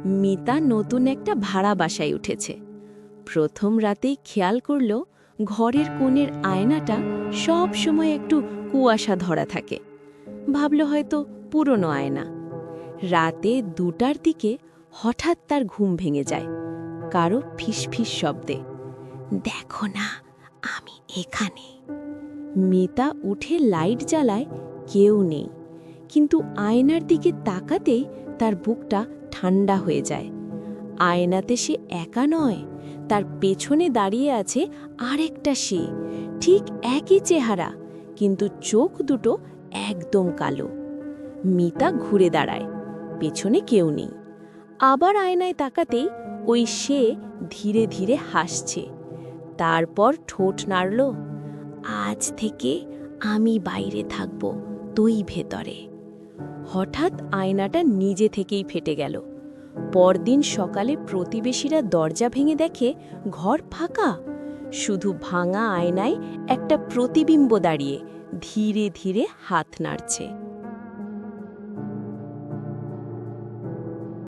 মিতা নতুন একটা ভাড়া বাসায় উঠেছে। প্রথম রাতেই খেয়াল করল ঘরের কোণের আয়নাটা সব সময় একটু কুয়াশা ধরা থাকে। ভাবল হয়তো পুরনো আয়না। রাতে 2টার দিকে হঠাৎ তার ঘুম ভেঙে যায় কারো ফিসফিস শব্দে। দেখো না, আমি এখানে। মিতা উঠে লাইট জ্বালায়, কেউ নেই। কিন্তু আয়নার দিকে তাকাতেই তার বুকটা ঠান্ডা হয়ে যায়। আয়নাতে সে একা নয়, তার পেছনে দাঁড়িয়ে আছে আরেকটা সে, ঠিক একই চেহারা, কিন্তু চোখ দুটো একদম কালো। মিতা ঘুরে দাঁড়ায়, পেছনে কেউ নেই। আবার আয়নায় তাকাতেই ওই সে ধীরে ধীরে হাসছে। তারপর ঠোঁট নাড়ল, আজ থেকে আমি বাইরে থাকব, তুই ভেতরে। হঠাৎ আয়নাটা নিজে থেকেই ফেটে গেল। পরদিন সকালে প্রতিবেশীরা দরজা ভেঙে দেখে ঘর ফাঁকা, শুধু ভাঙা আয়নায় একটা প্রতিবিম্ব দাঁড়িয়ে ধীরে ধীরে হাত নাড়ছে।